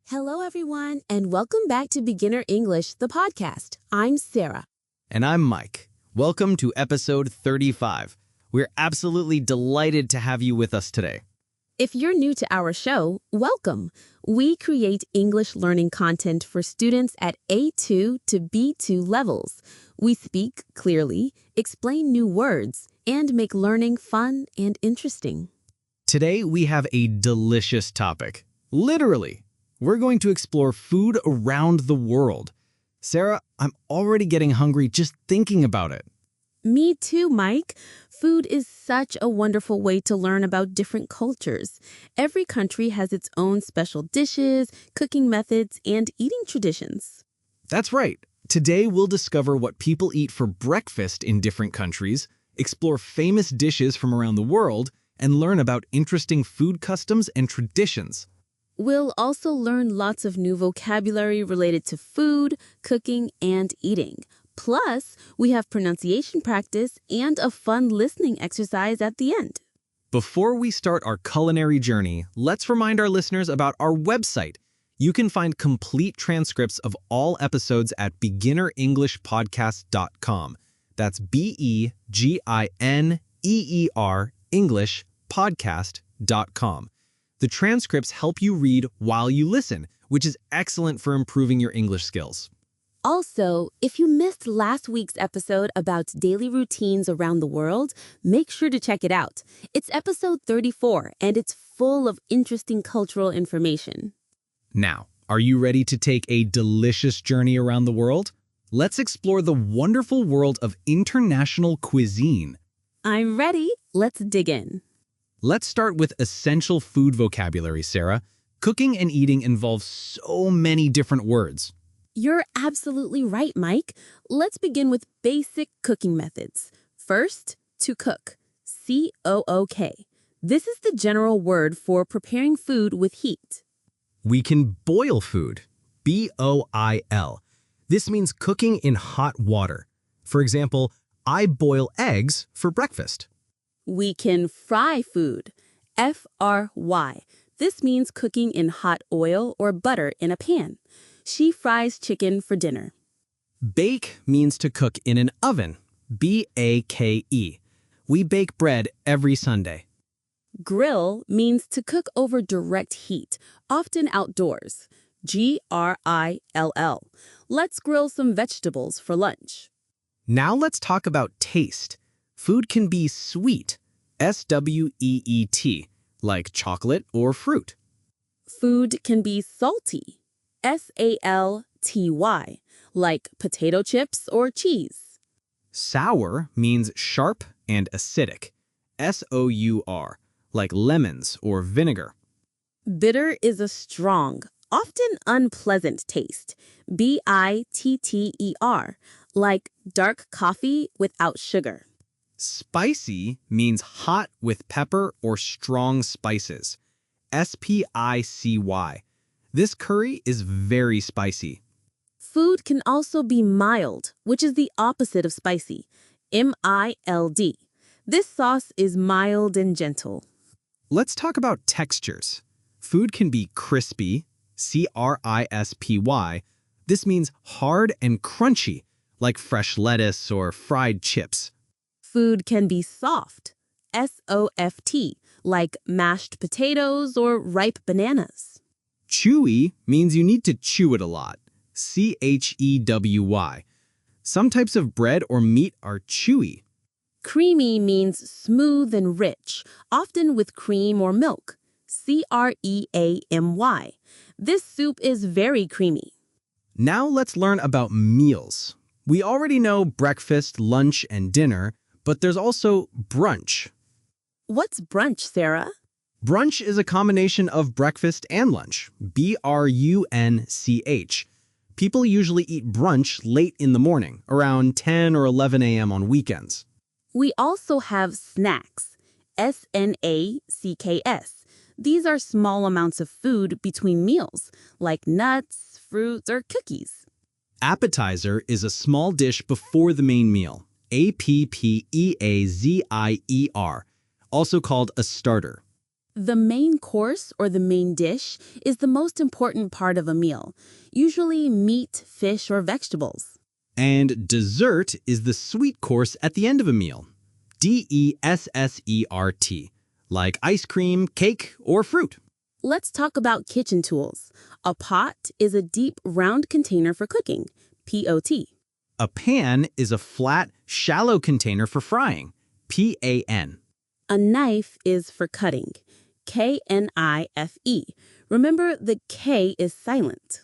Hello, everyone, and welcome back to Beginner English, the podcast. I'm Sarah. And I'm Mike. Welcome to episode 35. We're absolutely delighted to have you with us today. If you're new to our show, welcome. We create English learning content for students at A2 to B2 levels. We speak clearly, explain new words, and make learning fun and interesting. Today, we have a delicious topic. Literally. We're going to explore food around the world. Sarah, I'm already getting hungry just thinking about it. Me too, Mike. Food is such a wonderful way to learn about different cultures. Every country has its own special dishes, cooking methods, and eating traditions. That's right. Today, we'll discover what people eat for breakfast in different countries, explore famous dishes from around the world, and learn about interesting food customs and traditions. We'll also learn lots of new vocabulary related to food, cooking, and eating. Plus, we have pronunciation practice and a fun listening exercise at the end. Before we start our culinary journey, let's remind our listeners about our website. You can find complete transcripts of all episodes at beginnerenglishpodcast.com. That's BEGINEER Englishpodcast.com. The transcripts help you read while you listen, which is excellent for improving your English skills. Also, if you missed last week's episode about daily routines around the world, make sure to check it out. It's episode 34, and it's full of interesting cultural information. Now, are you ready to take a delicious journey around the world? Let's explore the wonderful world of international cuisine. I'm ready. Let's dig in. Let's start with essential food vocabulary, Sarah. Cooking and eating involve so many different words. You're absolutely right, Mike. Let's begin with basic cooking methods. First, to cook. C-O-O-K. This is the general word for preparing food with heat. We can boil food. B-O-I-L. This means cooking in hot water. For example, I boil eggs for breakfast. We can fry food. F-R-Y. This means cooking in hot oil or butter in a pan. She fries chicken for dinner. Bake means to cook in an oven. B-A-K-E. We bake bread every Sunday. Grill means to cook over direct heat, often outdoors. G-R-I-L-L. Let's grill some vegetables for lunch. Now let's talk about taste. Food can be sweet, S-W-E-E-T, like chocolate or fruit. Food can be salty, S-A-L-T-Y, like potato chips or cheese. Sour means sharp and acidic, S-O-U-R, like lemons or vinegar. Bitter is a strong, often unpleasant taste, B-I-T-T-E-R, like dark coffee without sugar. Spicy means hot with pepper or strong spices. S-P-I-C-Y. This curry is very spicy. Food can also be mild, which is the opposite of spicy. M-I-L-D. This sauce is mild and gentle. Let's talk about textures. Food can be crispy, C-R-I-S-P-Y. This means hard and crunchy, like fresh lettuce or fried chips. Food can be soft, S-O-F-T, like mashed potatoes or ripe bananas. Chewy means you need to chew it a lot, C-H-E-W-Y. Some types of bread or meat are chewy. Creamy means smooth and rich, often with cream or milk, C-R-E-A-M-Y. This soup is very creamy. Now let's learn about meals. We already know breakfast, lunch, and dinner, but there's also brunch. What's brunch, Sarah? Brunch is a combination of breakfast and lunch, B-R-U-N-C-H. People usually eat brunch late in the morning, around 10 or 11 a.m. on weekends. We also have snacks, S-N-A-C-K-S. These are small amounts of food between meals, like nuts, fruits, or cookies. Appetizer is a small dish before the main meal, A-P-P-E-A-Z-I-E-R, also called a starter. The main course or the main dish is the most important part of a meal, usually meat, fish, or vegetables. And dessert is the sweet course at the end of a meal. Dessert, like ice cream, cake, or fruit. Let's talk about kitchen tools. A pot is a deep, round container for cooking, pot. A pan is a flat, shallow container for frying, pan. A knife is for cutting, knife. Remember, the K is silent.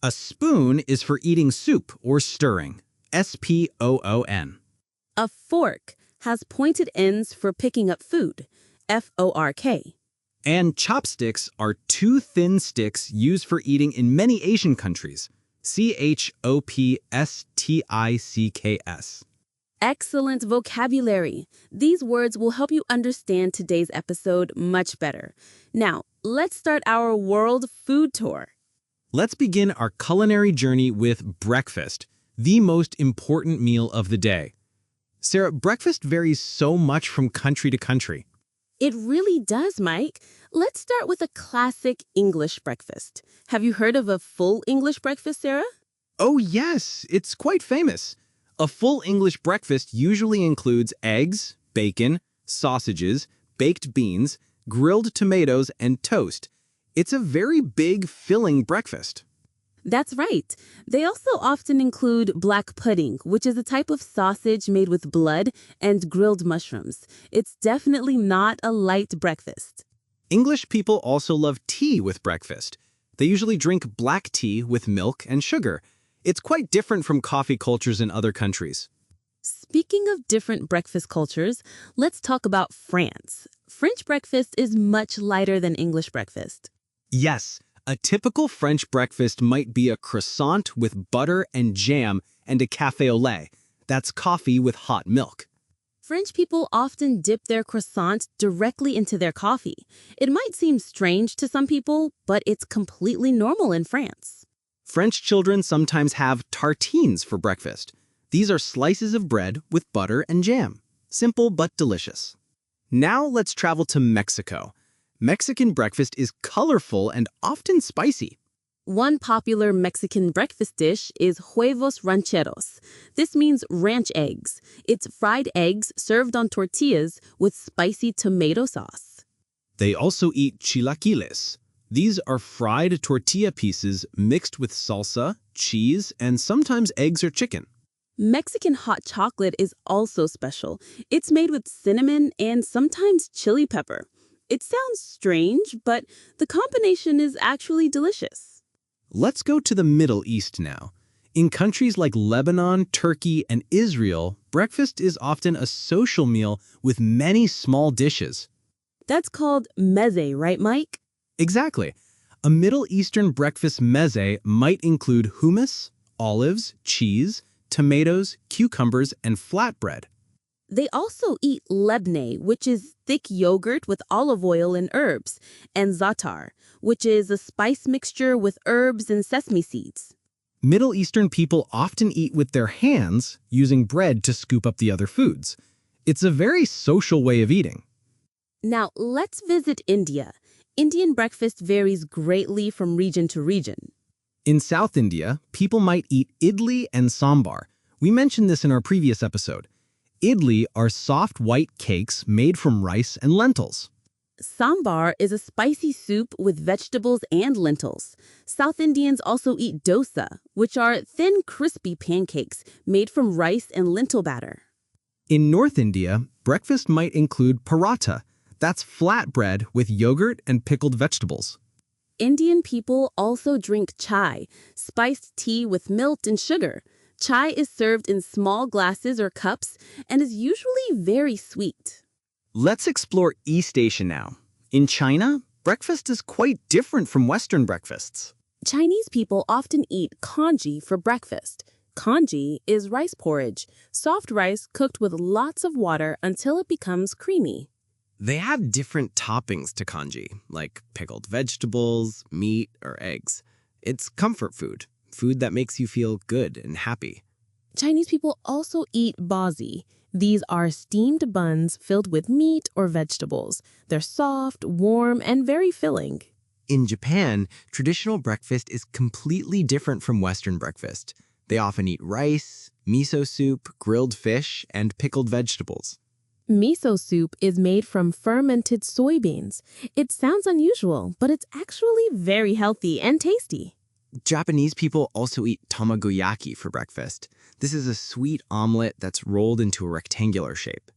A spoon is for eating soup or stirring, spoon. A fork has pointed ends for picking up food, fork. And chopsticks are two thin sticks used for eating in many Asian countries, chopsticks. Excellent vocabulary. These words will help you understand today's episode much better. Now, let's start our world food tour. Let's begin our culinary journey with breakfast, the most important meal of the day. Sarah, breakfast varies so much from country to country. It really does, Mike. Let's start with a classic English breakfast. Have you heard of a full English breakfast, Sarah? Oh yes, it's quite famous. A full English breakfast usually includes eggs, bacon, sausages, baked beans, grilled tomatoes, and toast. It's a very big, filling breakfast. That's right. They also often include black pudding, which is a type of sausage made with blood and grilled mushrooms. It's definitely not a light breakfast. English people also love tea with breakfast. They usually drink black tea with milk and sugar. It's quite different from coffee cultures in other countries. Speaking of different breakfast cultures, let's talk about France. French breakfast is much lighter than English breakfast. Yes, a typical French breakfast might be a croissant with butter and jam and a café au lait. That's coffee with hot milk. French people often dip their croissant directly into their coffee. It might seem strange to some people, but it's completely normal in France. French children sometimes have tartines for breakfast. These are slices of bread with butter and jam. Simple but delicious. Now let's travel to Mexico. Mexican breakfast is colorful and often spicy. One popular Mexican breakfast dish is huevos rancheros. This means ranch eggs. It's fried eggs served on tortillas with spicy tomato sauce. They also eat chilaquiles. These are fried tortilla pieces mixed with salsa, cheese, and sometimes eggs or chicken. Mexican hot chocolate is also special. It's made with cinnamon and sometimes chili pepper. It sounds strange, but the combination is actually delicious. Let's go to the Middle East now. In countries like Lebanon, Turkey, and Israel, breakfast is often a social meal with many small dishes. That's called meze, right, Mike? Exactly. A Middle Eastern breakfast meze might include hummus, olives, cheese, tomatoes, cucumbers, and flatbread. They also eat lebne, which is thick yogurt with olive oil and herbs, and za'atar, which is a spice mixture with herbs and sesame seeds. Middle Eastern people often eat with their hands, using bread to scoop up the other foods. It's a very social way of eating. Now, let's visit India. Indian breakfast varies greatly from region to region. In South India, people might eat idli and sambar. We mentioned this in our previous episode. Idli are soft white cakes made from rice and lentils. Sambar is a spicy soup with vegetables and lentils. South Indians also eat dosa, which are thin, crispy pancakes made from rice and lentil batter. In North India, breakfast might include paratha. That's flatbread with yogurt and pickled vegetables. Indian people also drink chai, spiced tea with milk and sugar. Chai is served in small glasses or cups and is usually very sweet. Let's explore East Asia now. In China, breakfast is quite different from Western breakfasts. Chinese people often eat congee for breakfast. Congee is rice porridge, soft rice cooked with lots of water until it becomes creamy. They add different toppings to congee, like pickled vegetables, meat, or eggs. It's comfort food, food that makes you feel good and happy. Chinese people also eat baozi. These are steamed buns filled with meat or vegetables. They're soft, warm, and very filling. In Japan, traditional breakfast is completely different from Western breakfast. They often eat rice, miso soup, grilled fish, and pickled vegetables. Miso soup is made from fermented soybeans. It sounds unusual, but it's actually very healthy and tasty. Japanese people also eat tamagoyaki for breakfast. This is a sweet omelet that's rolled into a rectangular shape.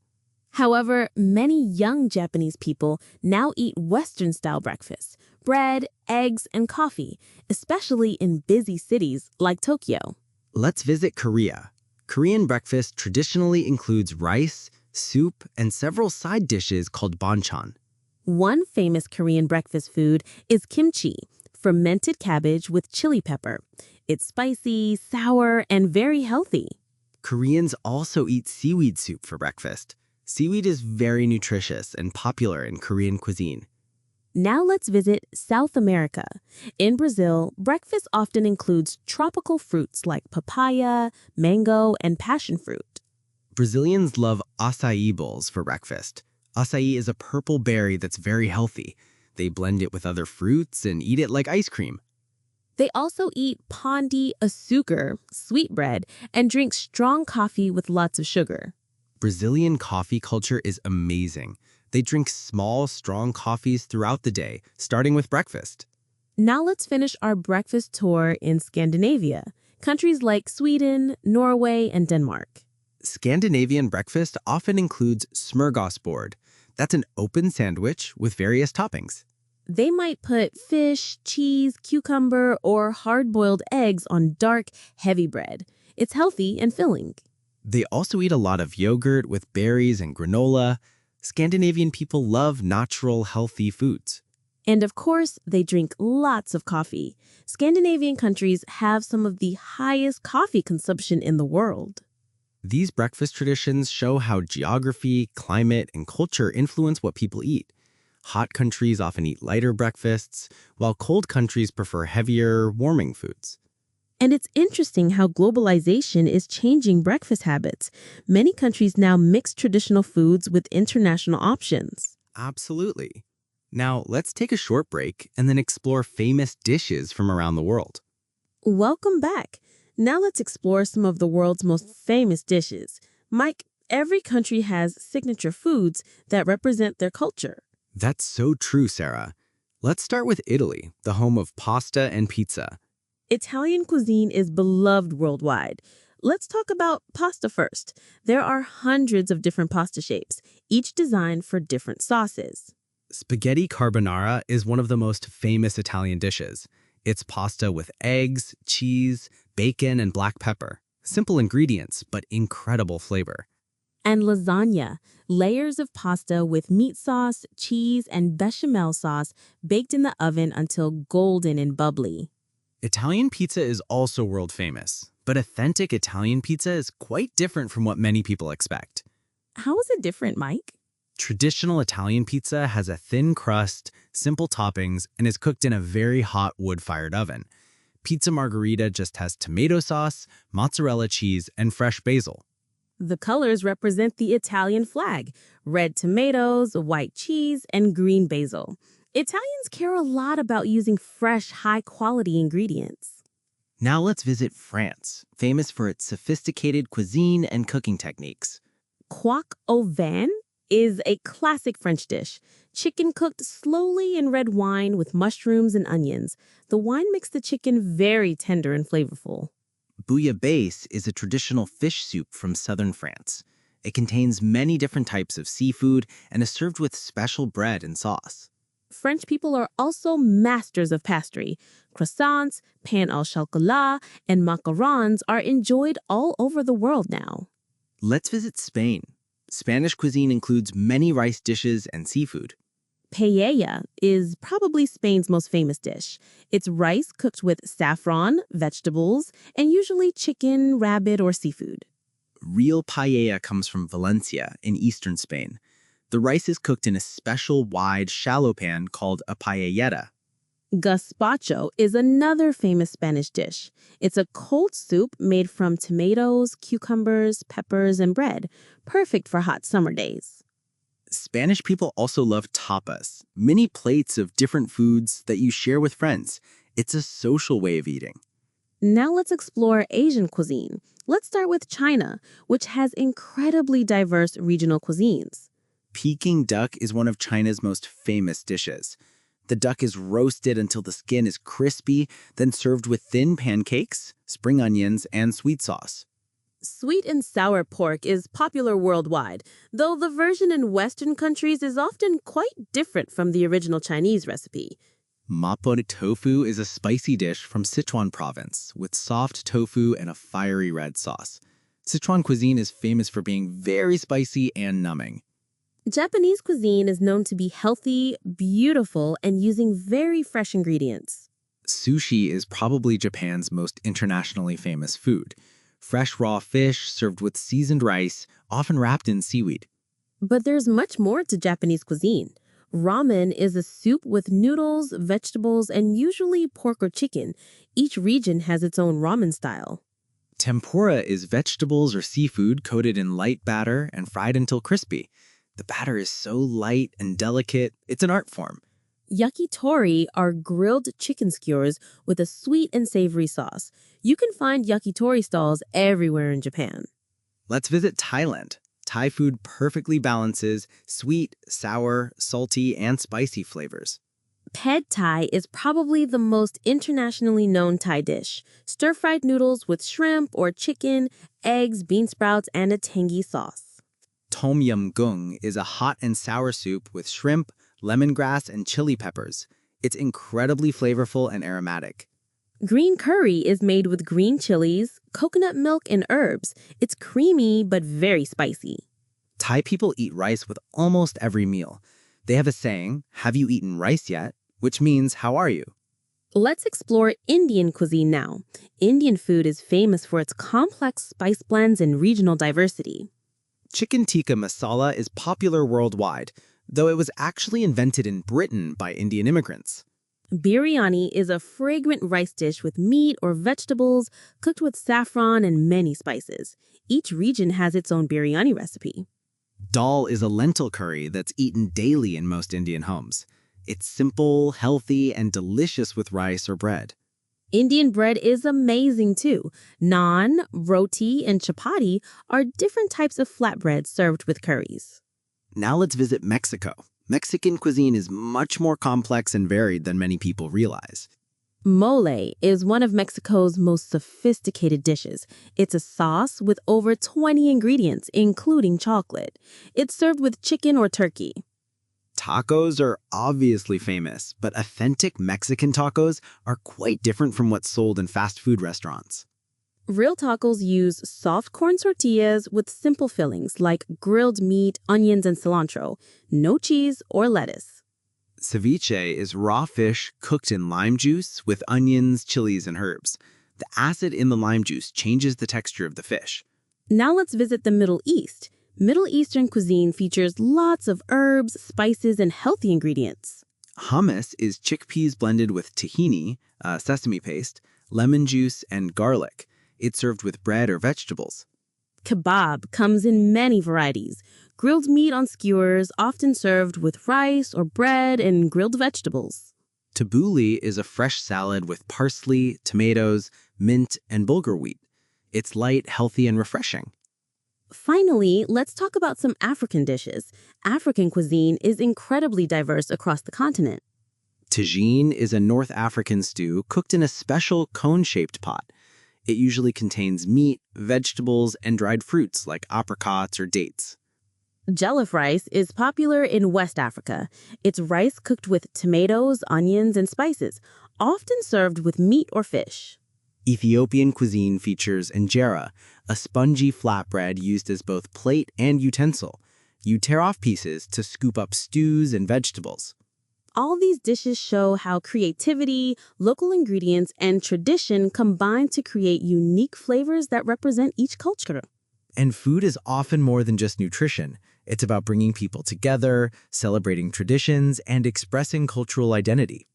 However, many young Japanese people now eat Western-style breakfast, bread, eggs, and coffee, especially in busy cities like Tokyo. Let's visit Korea. Korean breakfast traditionally includes rice, soup, and several side dishes called banchan. One famous Korean breakfast food is kimchi, fermented cabbage with chili pepper. It's spicy, sour, and very healthy. Koreans also eat seaweed soup for breakfast. Seaweed is very nutritious and popular in Korean cuisine. Now let's visit South America. In Brazil, breakfast often includes tropical fruits like papaya, mango, and passion fruit. Brazilians love acai bowls for breakfast. Acai is a purple berry that's very healthy. They blend it with other fruits and eat it like ice cream. They also eat pão de açúcar, sweetbread, and drink strong coffee with lots of sugar. Brazilian coffee culture is amazing. They drink small, strong coffees throughout the day, starting with breakfast. Now let's finish our breakfast tour in Scandinavia, countries like Sweden, Norway, and Denmark. Scandinavian breakfast often includes smørgåsbord. That's an open sandwich with various toppings. They might put fish, cheese, cucumber, or hard-boiled eggs on dark, heavy bread. It's healthy and filling. They also eat a lot of yogurt with berries and granola. Scandinavian people love natural, healthy foods. And of course, they drink lots of coffee. Scandinavian countries have some of the highest coffee consumption in the world. These breakfast traditions show how geography, climate, and culture influence what people eat. Hot countries often eat lighter breakfasts, while cold countries prefer heavier, warming foods. And it's interesting how globalization is changing breakfast habits. Many countries now mix traditional foods with international options. Absolutely. Now, let's take a short break and then explore famous dishes from around the world. Welcome back. Now let's explore some of the world's most famous dishes. Mike, every country has signature foods that represent their culture. That's so true, Sarah. Let's start with Italy, the home of pasta and pizza. Italian cuisine is beloved worldwide. Let's talk about pasta first. There are hundreds of different pasta shapes, each designed for different sauces. Spaghetti carbonara is one of the most famous Italian dishes. It's pasta with eggs, cheese, bacon, and black pepper. Simple ingredients, but incredible flavor. And lasagna, layers of pasta with meat sauce, cheese, and bechamel sauce baked in the oven until golden and bubbly. Italian pizza is also world famous, but authentic Italian pizza is quite different from what many people expect. How is it different, Mike? Traditional Italian pizza has a thin crust, simple toppings, and is cooked in a very hot wood-fired oven. Pizza margherita just has tomato sauce, mozzarella cheese, and fresh basil. The colors represent the Italian flag: red tomatoes, white cheese, and green basil. Italians care a lot about using fresh, high-quality ingredients. Now let's visit France, famous for its sophisticated cuisine and cooking techniques. Coq au vin is a classic French dish. Chicken cooked slowly in red wine with mushrooms and onions. The wine makes the chicken very tender and flavorful. Bouillabaisse is a traditional fish soup from southern France. It contains many different types of seafood and is served with special bread and sauce. French people are also masters of pastry. Croissants, pain au chocolat, and macarons are enjoyed all over the world now. Let's visit Spain. Spanish cuisine includes many rice dishes and seafood. Paella is probably Spain's most famous dish. It's rice cooked with saffron, vegetables, and usually chicken, rabbit, or seafood. Real paella comes from Valencia in eastern Spain. The rice is cooked in a special wide, shallow pan called a paellera. Gazpacho is another famous Spanish dish. It's a cold soup made from tomatoes, cucumbers, peppers, and bread, perfect for hot summer days. Spanish people also love tapas, mini plates of different foods that you share with friends. It's a social way of eating. Now let's explore Asian cuisine. Let's start with China, which has incredibly diverse regional cuisines. Peking duck is one of China's most famous dishes. The duck is roasted until the skin is crispy, then served with thin pancakes, spring onions, and sweet sauce. Sweet and sour pork is popular worldwide, though the version in Western countries is often quite different from the original Chinese recipe. Mapo tofu is a spicy dish from Sichuan province with soft tofu and a fiery red sauce. Sichuan cuisine is famous for being very spicy and numbing. Japanese cuisine is known to be healthy, beautiful, and using very fresh ingredients. Sushi is probably Japan's most internationally famous food. Fresh raw fish served with seasoned rice, often wrapped in seaweed. But there's much more to Japanese cuisine. Ramen is a soup with noodles, vegetables, and usually pork or chicken. Each region has its own ramen style. Tempura is vegetables or seafood coated in light batter and fried until crispy. The batter is so light and delicate, it's an art form. Yakitori are grilled chicken skewers with a sweet and savory sauce. You can find yakitori stalls everywhere in Japan. Let's visit Thailand. Thai food perfectly balances sweet, sour, salty, and spicy flavors. Pad Thai is probably the most internationally known Thai dish. Stir-fried noodles with shrimp or chicken, eggs, bean sprouts, and a tangy sauce. Tom yum goong is a hot and sour soup with shrimp, lemongrass, and chili peppers. It's incredibly flavorful and aromatic. Green curry is made with green chilies, coconut milk, and herbs. It's creamy but very spicy. Thai people eat rice with almost every meal. They have a saying, "Have you eaten rice yet?" which means, "How are you?" Let's explore Indian cuisine now. Indian food is famous for its complex spice blends and regional diversity. Chicken tikka masala is popular worldwide, though it was actually invented in Britain by Indian immigrants. Biryani is a fragrant rice dish with meat or vegetables cooked with saffron and many spices. Each region has its own biryani recipe. Dal is a lentil curry that's eaten daily in most Indian homes. It's simple, healthy, and delicious with rice or bread. Indian bread is amazing too. Naan, roti, and chapati are different types of flatbread served with curries. Now let's visit Mexico. Mexican cuisine is much more complex and varied than many people realize. Mole is one of Mexico's most sophisticated dishes. It's a sauce with over 20 ingredients, including chocolate. It's served with chicken or turkey. Tacos are obviously famous, but authentic Mexican tacos are quite different from what's sold in fast food restaurants. Real tacos use soft corn tortillas with simple fillings like grilled meat, onions, and cilantro, no cheese or lettuce. Ceviche is raw fish cooked in lime juice with onions, chilies, and herbs. The acid in the lime juice changes the texture of the fish. Now let's visit the Middle East. Middle Eastern cuisine features lots of herbs, spices, and healthy ingredients. Hummus is chickpeas blended with tahini, sesame paste, lemon juice, and garlic. It's served with bread or vegetables. Kebab comes in many varieties. Grilled meat on skewers, often served with rice or bread and grilled vegetables. Tabbouleh is a fresh salad with parsley, tomatoes, mint, and bulgur wheat. It's light, healthy, and refreshing. Finally, let's talk about some African dishes. African cuisine is incredibly diverse across the continent. Tagine is a North African stew cooked in a special cone-shaped pot. It usually contains meat, vegetables, and dried fruits like apricots or dates. Jollof rice is popular in West Africa. It's rice cooked with tomatoes, onions, and spices, often served with meat or fish. Ethiopian cuisine features injera, a spongy flatbread used as both plate and utensil. You tear off pieces to scoop up stews and vegetables. All these dishes show how creativity, local ingredients, and tradition combine to create unique flavors that represent each culture. And food is often more than just nutrition. It's about bringing people together, celebrating traditions, and expressing cultural identity.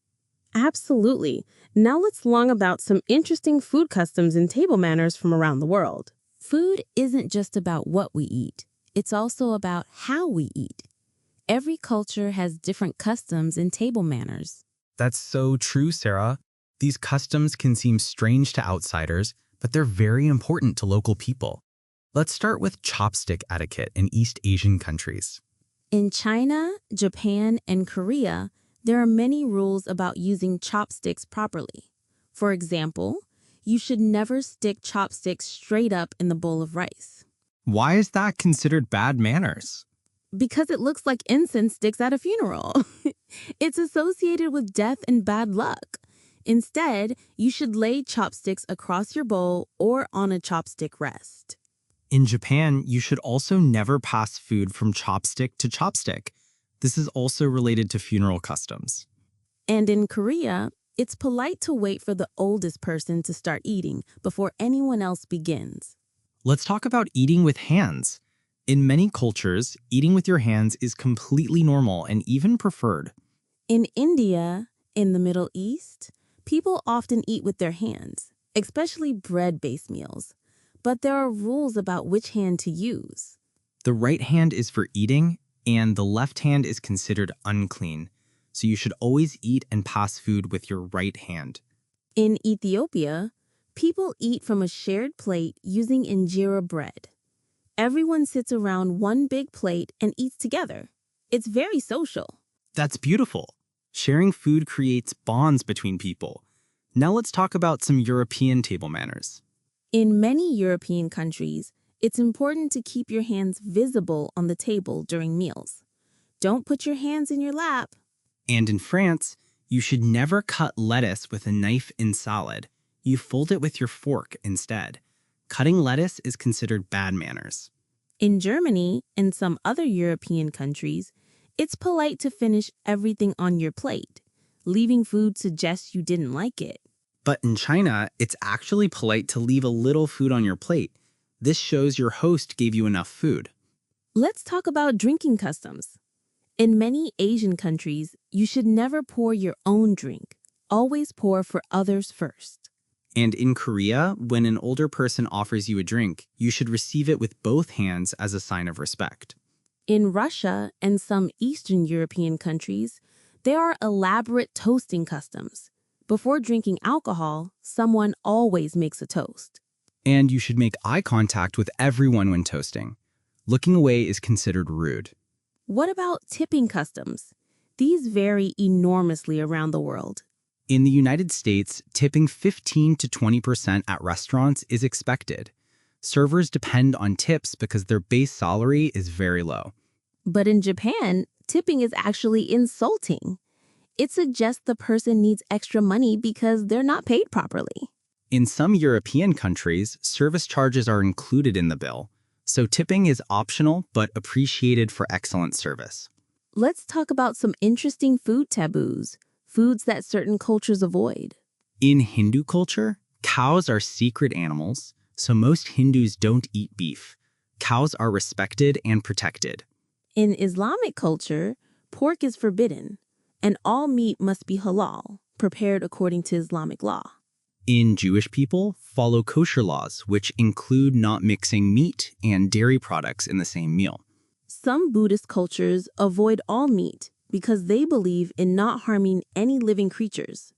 Absolutely. Now let's learn about some interesting food customs and table manners from around the world. Food isn't just about what we eat. It's also about how we eat. Every culture has different customs and table manners. That's so true, Sarah. These customs can seem strange to outsiders, but they're very important to local people. Let's start with chopstick etiquette in East Asian countries. In China, Japan, and Korea, there are many rules about using chopsticks properly. For example, you should never stick chopsticks straight up in the bowl of rice, Why is that considered bad manners? because it looks like incense sticks at a funeral. It's associated with death and bad luck. Instead, you should lay chopsticks across your bowl or on a chopstick rest. In Japan, you should also never pass food from chopstick to chopstick. This is also related to funeral customs. And in Korea, it's polite to wait for the oldest person to start eating before anyone else begins. Let's talk about eating with hands. In many cultures, eating with your hands is completely normal and even preferred. In India, in the Middle East, people often eat with their hands, especially bread-based meals. But there are rules about which hand to use. The right hand is for eating, and the left hand is considered unclean. So you should always eat and pass food with your right hand. In Ethiopia, people eat from a shared plate using injera bread. Everyone sits around one big plate and eats together. It's very social. That's beautiful. Sharing food creates bonds between people. Now let's talk about some European table manners. In many European countries, it's important to keep your hands visible on the table during meals. Don't put your hands in your lap. And in France, you should never cut lettuce with a knife in salad. You fold it with your fork instead. Cutting lettuce is considered bad manners. In Germany and some other European countries, it's polite to finish everything on your plate. Leaving food suggests you didn't like it. But in China, it's actually polite to leave a little food on your plate. This shows your host gave you enough food. Let's talk about drinking customs. In many Asian countries, you should never pour your own drink. Always pour for others first. And in Korea, when an older person offers you a drink, you should receive it with both hands as a sign of respect. In Russia and some Eastern European countries, there are elaborate toasting customs. Before drinking alcohol, someone always makes a toast. And you should make eye contact with everyone when toasting. Looking away is considered rude. What about tipping customs? These vary enormously around the world. In the United States, tipping 15 to 20% at restaurants is expected. Servers depend on tips because their base salary is very low. But in Japan, tipping is actually insulting. It suggests the person needs extra money because they're not paid properly. In some European countries, service charges are included in the bill, so tipping is optional but appreciated for excellent service. Let's talk about some interesting food taboos, foods that certain cultures avoid. In Hindu culture, cows are secret animals, so most Hindus don't eat beef. Cows are respected and protected. In Islamic culture, pork is forbidden, and all meat must be halal, prepared according to Islamic law. In Jewish people, follow kosher laws, which include not mixing meat and dairy products in the same meal. Some Buddhist cultures avoid all meat because they believe in not harming any living creatures.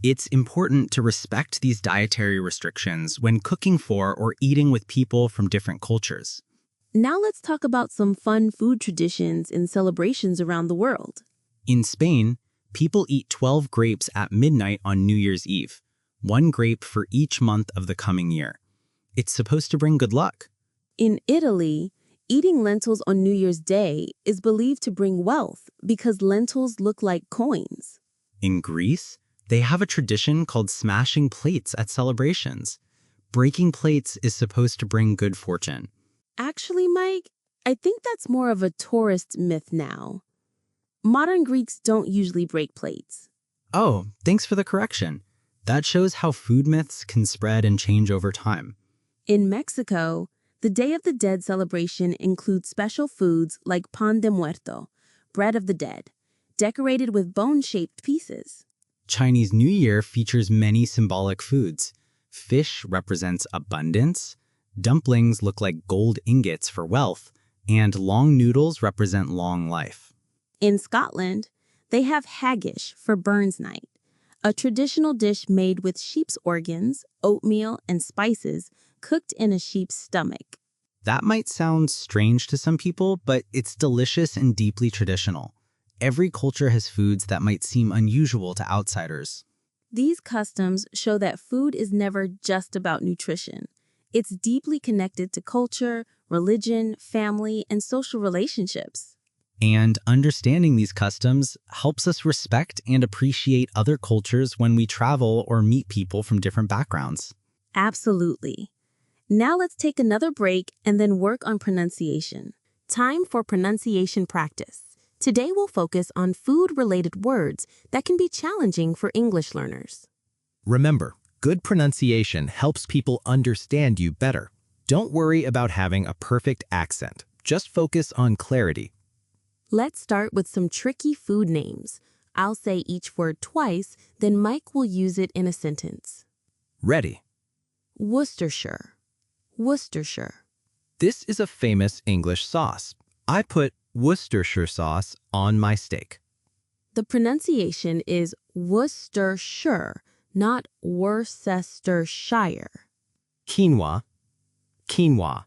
It's important to respect these dietary restrictions when cooking for or eating with people from different cultures. Now let's talk about some fun food traditions and celebrations around the world. In Spain, people eat 12 grapes at midnight on New Year's Eve, one grape for each month of the coming year. It's supposed to bring good luck. In Italy, eating lentils on New Year's Day is believed to bring wealth because lentils look like coins. In Greece, they have a tradition called smashing plates at celebrations. Breaking plates is supposed to bring good fortune. Actually, Mike, I think that's more of a tourist myth now. Modern Greeks don't usually break plates. Oh, thanks for the correction. That shows how food myths can spread and change over time. In Mexico, the Day of the Dead celebration includes special foods like pan de muerto, bread of the dead, decorated with bone-shaped pieces. Chinese New Year features many symbolic foods. Fish represents abundance, dumplings look like gold ingots for wealth, and long noodles represent long life. In Scotland, they have haggis for Burns Night, a traditional dish made with sheep's organs, oatmeal, and spices cooked in a sheep's stomach. That might sound strange to some people, but it's delicious and deeply traditional. Every culture has foods that might seem unusual to outsiders. These customs show that food is never just about nutrition. It's deeply connected to culture, religion, family, and social relationships. And understanding these customs helps us respect and appreciate other cultures when we travel or meet people from different backgrounds. Absolutely. Now let's take another break and then work on pronunciation. Time for pronunciation practice. Today we'll focus on food-related words that can be challenging for English learners. Remember, good pronunciation helps people understand you better. Don't worry about having a perfect accent. Just focus on clarity. Let's start with some tricky food names. I'll say each word twice, then Mike will use it in a sentence. Ready. Worcestershire. Worcestershire. This is a famous English sauce. I put Worcestershire sauce on my steak. The pronunciation is Worcestershire, not Worcestershire. Quinoa. Quinoa.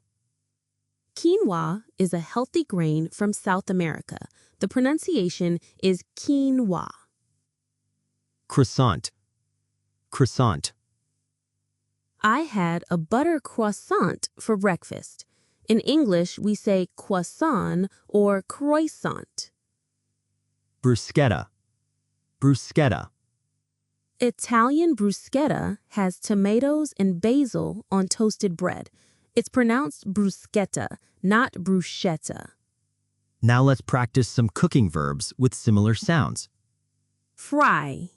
Quinoa is a healthy grain from South America. The pronunciation is quinoa. Croissant. Croissant. I had a butter croissant for breakfast. In English, we say croissant or croissant. Bruschetta. Bruschetta. Italian bruschetta has tomatoes and basil on toasted bread. It's pronounced bruschetta, not bruschetta. Now let's practice some cooking verbs with similar sounds. Fry.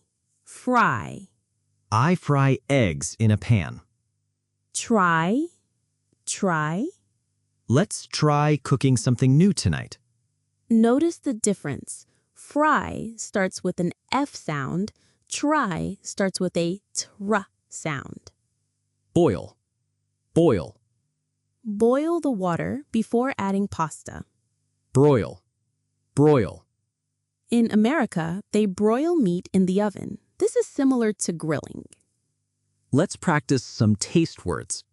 Fry. I fry eggs in a pan. Try. Try. Let's try cooking something new tonight. Notice the difference. Fry starts with an F sound. Try starts with a tr sound. Boil. Boil. Boil the water before adding pasta. Broil. Broil. In America, they broil meat in the oven. This is similar to grilling. Let's practice some taste words.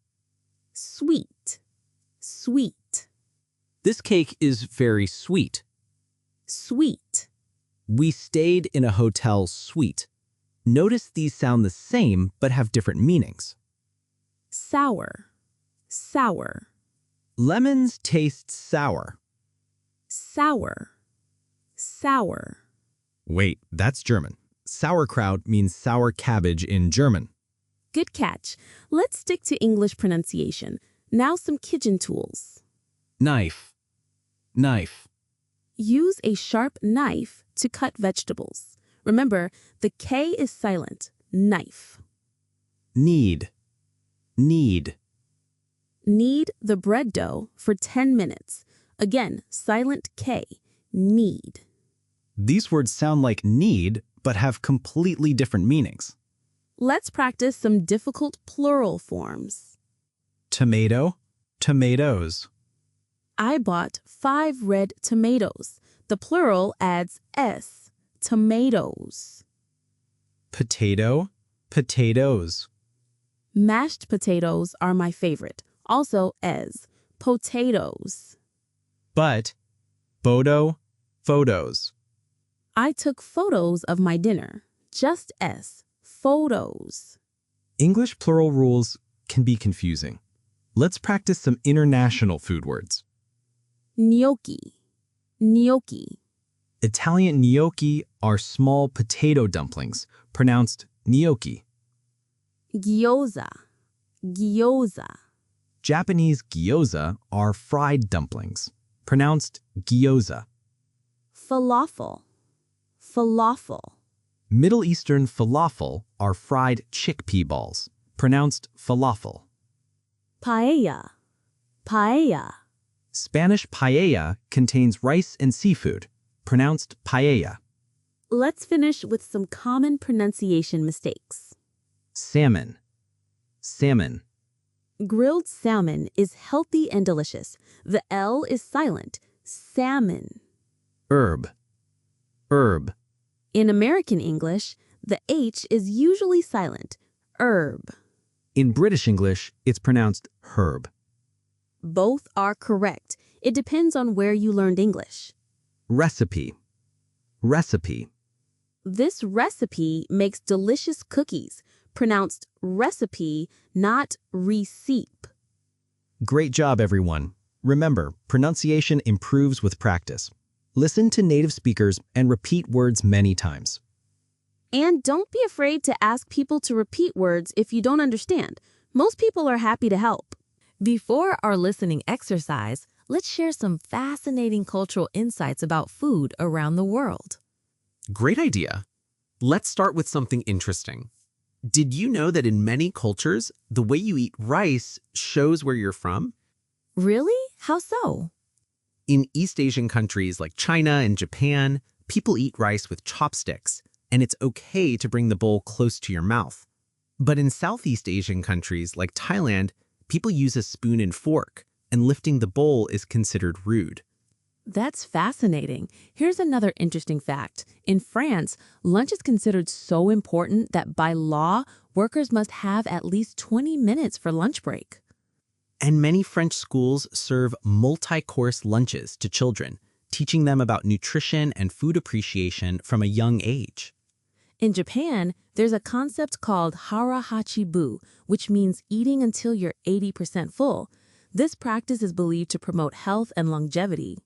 Sweet. Sweet. This cake is very sweet. Sweet. We stayed in a hotel suite. Notice these sound the same but have different meanings. Sour. Sour. Lemons taste sour. Sour. Sour. Wait, that's German. Sauerkraut means sour cabbage in German. Good catch. Let's stick to English pronunciation. Now some kitchen tools. Knife. Knife. Use a sharp knife to cut vegetables. Remember, the K is silent. Knife. Knead. Knead. Knead the bread dough for 10 minutes. Again, silent K. Knead. These words sound like need, but have completely different meanings. Let's practice some difficult plural forms. Tomato. Tomatoes. I bought 5 red tomatoes. The plural adds S. Tomatoes. Potato. Potatoes. Mashed potatoes are my favorite. Also as potatoes. But. Bodo. Photos. I took photos of my dinner. Just S. Photos. English plural rules can be confusing. Let's practice some international food words. Gnocchi. Gnocchi. Italian gnocchi are small potato dumplings, pronounced gnocchi. Gyoza. Gyoza. Japanese gyoza are fried dumplings, pronounced gyoza. Falafel. Falafel. Middle Eastern falafel are fried chickpea balls, pronounced falafel. Paella. Paella. Spanish paella contains rice and seafood, pronounced paella. Let's finish with some common pronunciation mistakes. Salmon. Salmon. Grilled salmon is healthy and delicious. The L is silent. Salmon. Herb. Herb. In American English, the H is usually silent. Herb. In British English, it's pronounced herb. Both are correct. It depends on where you learned English. Recipe. Recipe. This recipe makes delicious cookies, pronounced recipe, not recipe. Great job, everyone. Remember, pronunciation improves with practice. Listen to native speakers and repeat words many times. And don't be afraid to ask people to repeat words if you don't understand. Most people are happy to help. Before our listening exercise, let's share some fascinating cultural insights about food around the world. Great idea. Let's start with something interesting. Did you know that in many cultures, the way you eat rice shows where you're from? Really? How so? In East Asian countries like China and Japan, people eat rice with chopsticks, and it's okay to bring the bowl close to your mouth. But in Southeast Asian countries like Thailand, people use a spoon and fork, and lifting the bowl is considered rude. That's fascinating. Here's another interesting fact. In France, lunch is considered so important that by law, workers must have at least 20 minutes for lunch break. And many French schools serve multi-course lunches to children, teaching them about nutrition and food appreciation from a young age. In Japan, there's a concept called hara hachibu, which means eating until you're 80% full. This practice is believed to promote health and longevity.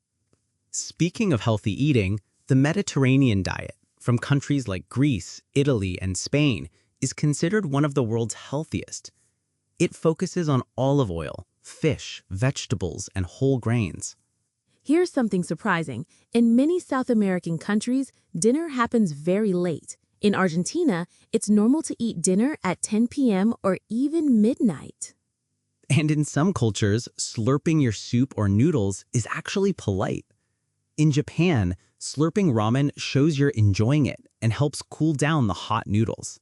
Speaking of healthy eating, the Mediterranean diet, from countries like Greece, Italy, and Spain, is considered one of the world's healthiest. It focuses on olive oil, fish, vegetables, and whole grains. Here's something surprising. In many South American countries, dinner happens very late. In Argentina, it's normal to eat dinner at 10 p.m. or even midnight. And in some cultures, slurping your soup or noodles is actually polite. In Japan, slurping ramen shows you're enjoying it and helps cool down the hot noodles.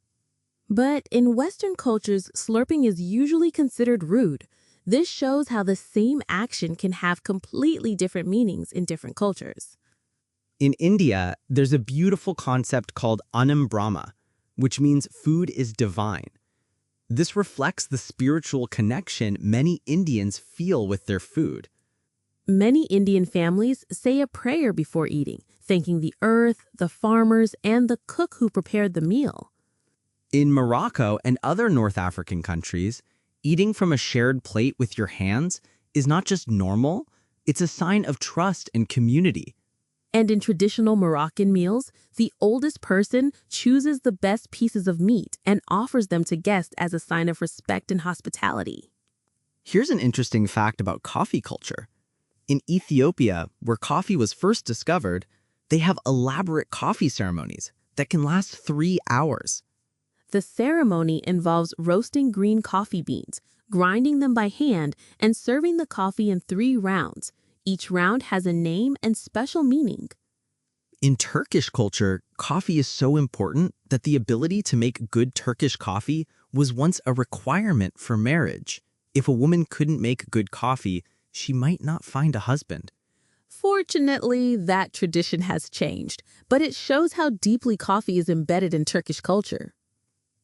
But in Western cultures, slurping is usually considered rude. This shows how the same action can have completely different meanings in different cultures. In India, there's a beautiful concept called Annam Brahma, which means food is divine. This reflects the spiritual connection many Indians feel with their food. Many Indian families say a prayer before eating, thanking the earth, the farmers, and the cook who prepared the meal. In Morocco and other North African countries, eating from a shared plate with your hands is not just normal, it's a sign of trust and community. And in traditional Moroccan meals, the oldest person chooses the best pieces of meat and offers them to guests as a sign of respect and hospitality. Here's an interesting fact about coffee culture. In Ethiopia, where coffee was first discovered, they have elaborate coffee ceremonies that can last 3 hours. The ceremony involves roasting green coffee beans, grinding them by hand, and serving the coffee in 3 rounds. Each round has a name and special meaning. In Turkish culture, coffee is so important that the ability to make good Turkish coffee was once a requirement for marriage. If a woman couldn't make good coffee, she might not find a husband. Fortunately, that tradition has changed, but it shows how deeply coffee is embedded in Turkish culture.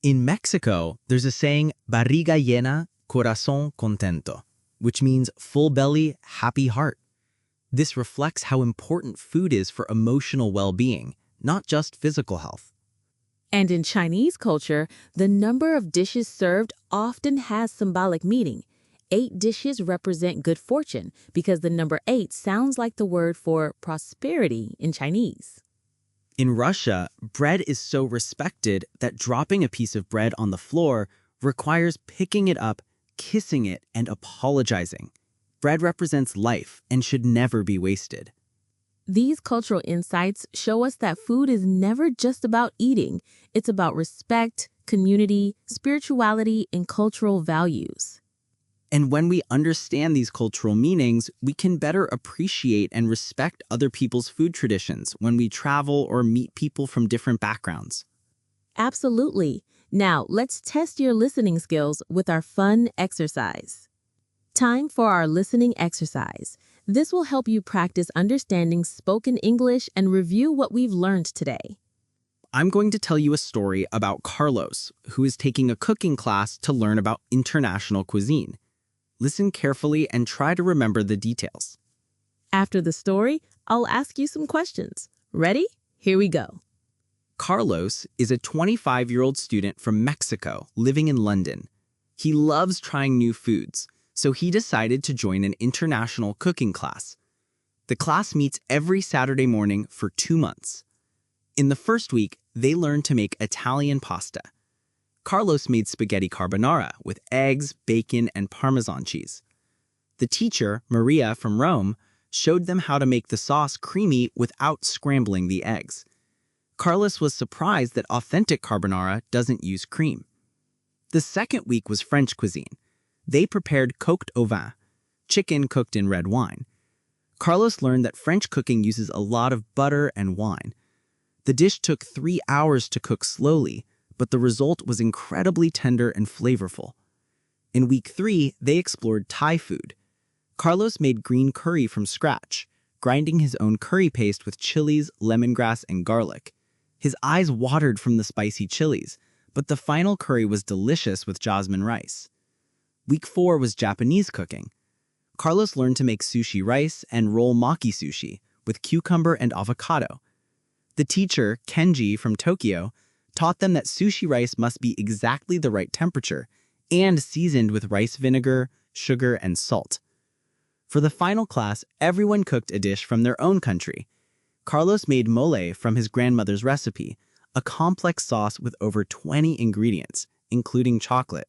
In Mexico, there's a saying, barriga llena, corazón contento, which means full belly, happy heart. This reflects how important food is for emotional well-being, not just physical health. And in Chinese culture, the number of dishes served often has symbolic meaning. 8 dishes represent good fortune because the number 8 sounds like the word for prosperity in Chinese. In Russia, bread is so respected that dropping a piece of bread on the floor requires picking it up, kissing it, and apologizing. Bread represents life and should never be wasted. These cultural insights show us that food is never just about eating. It's about respect, community, spirituality, and cultural values. And when we understand these cultural meanings, we can better appreciate and respect other people's food traditions when we travel or meet people from different backgrounds. Absolutely. Now, let's test your listening skills with our fun exercise. Time for our listening exercise. This will help you practice understanding spoken English and review what we've learned today. I'm going to tell you a story about Carlos, who is taking a cooking class to learn about international cuisine. Listen carefully and try to remember the details. After the story, I'll ask you some questions. Ready? Here we go. Carlos is a 25-year-old student from Mexico living in London. He loves trying new foods, so he decided to join an international cooking class. The class meets every Saturday morning for 2 months. In the first week, they learn to make Italian pasta. Carlos made spaghetti carbonara with eggs, bacon, and Parmesan cheese. The teacher, Maria from Rome, showed them how to make the sauce creamy without scrambling the eggs. Carlos was surprised that authentic carbonara doesn't use cream. The second week was French cuisine. They prepared coquen au vin, chicken cooked in red wine. Carlos learned that French cooking uses a lot of butter and wine. The dish took 3 hours to cook slowly, but the result was incredibly tender and flavorful. In week 3, they explored Thai food. Carlos made green curry from scratch, grinding his own curry paste with chilies, lemongrass, and garlic. His eyes watered from the spicy chilies, but the final curry was delicious with jasmine rice. Week 4 was Japanese cooking. Carlos learned to make sushi rice and roll maki sushi with cucumber and avocado. The teacher, Kenji from Tokyo, taught them that sushi rice must be exactly the right temperature and seasoned with rice vinegar, sugar, and salt. For the final class, everyone cooked a dish from their own country. Carlos made mole from his grandmother's recipe, a complex sauce with over 20 ingredients, including chocolate.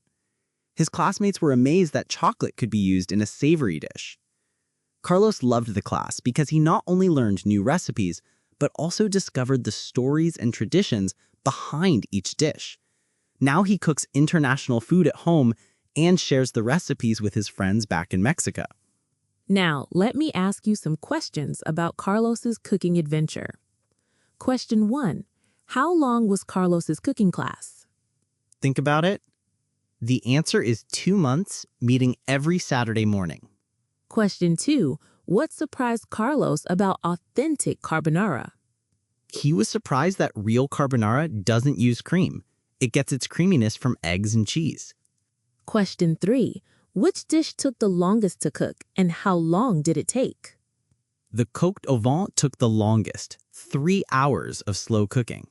His classmates were amazed that chocolate could be used in a savory dish. Carlos loved the class because he not only learned new recipes, but also discovered the stories and traditions behind each dish. Now he cooks international food at home and shares the recipes with his friends back in Mexico. Now, let me ask you some questions about Carlos's cooking adventure. Question 1. How long was Carlos's cooking class? Think about it. The answer is 2 months, meeting every Saturday morning. Question 2. What surprised Carlos about authentic carbonara? He was surprised that real carbonara doesn't use cream. It gets its creaminess from eggs and cheese. Question 3. Which dish took the longest to cook and how long did it take? The coquen au vin took the longest, 3 hours of slow cooking.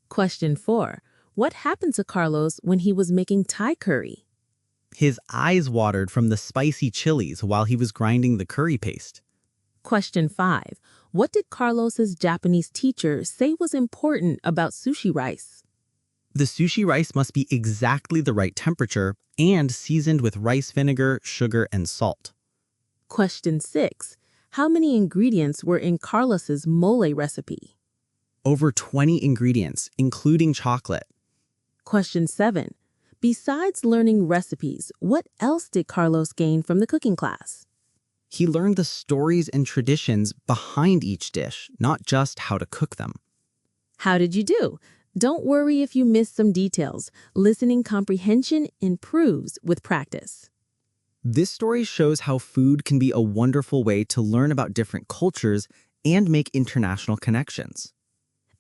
Question 4. What happened to Carlos when he was making Thai curry? His eyes watered from the spicy chilies while he was grinding the curry paste. Question 5. What did Carlos's Japanese teacher say was important about sushi rice? The sushi rice must be exactly the right temperature and seasoned with rice vinegar, sugar, and salt. Question 6. How many ingredients were in Carlos's mole recipe? Over 20 ingredients, including chocolate. Question 7. Besides learning recipes, what else did Carlos gain from the cooking class? He learned the stories and traditions behind each dish, not just how to cook them. How did you do? Don't worry if you missed some details. Listening comprehension improves with practice. This story shows how food can be a wonderful way to learn about different cultures and make international connections.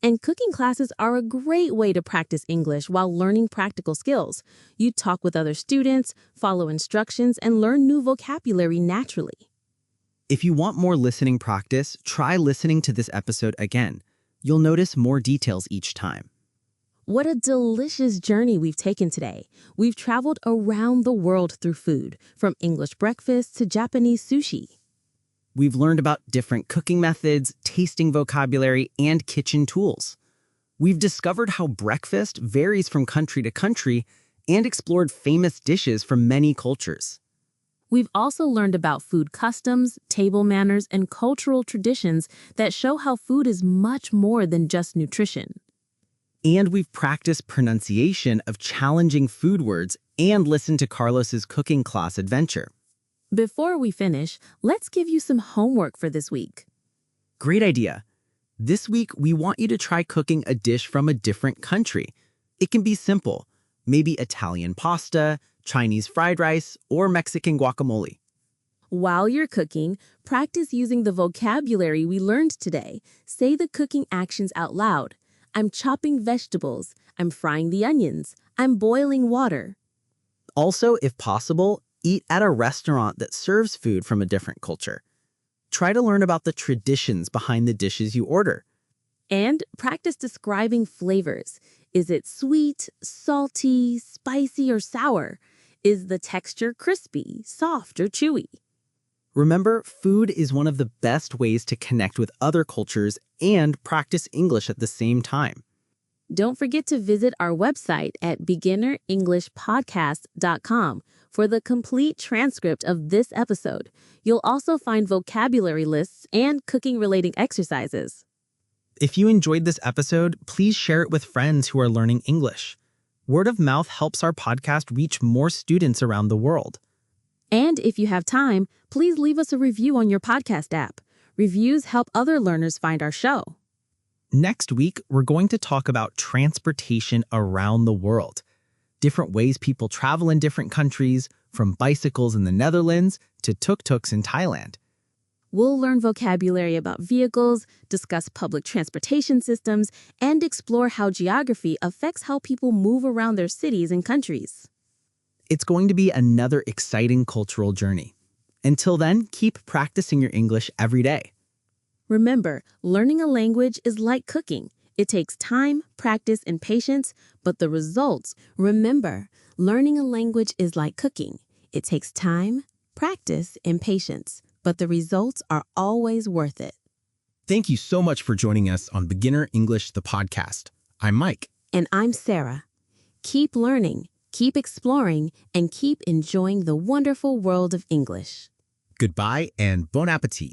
And cooking classes are a great way to practice English while learning practical skills. You talk with other students, follow instructions, and learn new vocabulary naturally. If you want more listening practice, try listening to this episode again. You'll notice more details each time. What a delicious journey we've taken today. We've traveled around the world through food, from English breakfast to Japanese sushi. We've learned about different cooking methods, tasting vocabulary, and kitchen tools. We've discovered how breakfast varies from country to country and explored famous dishes from many cultures. We've also learned about food customs, table manners, and cultural traditions that show how food is much more than just nutrition. And we've practiced pronunciation of challenging food words and listen to Carlos's cooking class adventure. Before we finish, let's give you some homework for this week. Great idea. This week, we want you to try cooking a dish from a different country. It can be simple, maybe Italian pasta, Chinese fried rice, or Mexican guacamole. While you're cooking, practice using the vocabulary we learned today. Say the cooking actions out loud. I'm chopping vegetables. I'm frying the onions. I'm boiling water. Also, if possible, eat at a restaurant that serves food from a different culture. Try to learn about the traditions behind the dishes you order. And practice describing flavors. Is it sweet, salty, spicy, or sour? Is the texture crispy, soft, or chewy? Remember, food is one of the best ways to connect with other cultures and practice English at the same time. Don't forget to visit our website at beginnerenglishpodcast.com for the complete transcript of this episode. You'll also find vocabulary lists and cooking-related exercises. If you enjoyed this episode, please share it with friends who are learning English. Word of mouth helps our podcast reach more students around the world. And if you have time, please leave us a review on your podcast app. Reviews help other learners find our show. Next week, we're going to talk about transportation around the world. Different ways people travel in different countries, from bicycles in the Netherlands to tuk-tuks in Thailand. We'll learn vocabulary about vehicles, discuss public transportation systems, and explore how geography affects how people move around their cities and countries. It's going to be another exciting cultural journey. Until then, keep practicing your English every day. Remember, learning a language is like cooking. It takes time, practice, and patience, but the results... Remember, learning a language is like cooking. It takes time, practice, and patience, but the results are always worth it. Thank you so much for joining us on Beginner English, the podcast. I'm Mike. And I'm Sarah. Keep learning, keep exploring, and keep enjoying the wonderful world of English. Goodbye and bon appetit.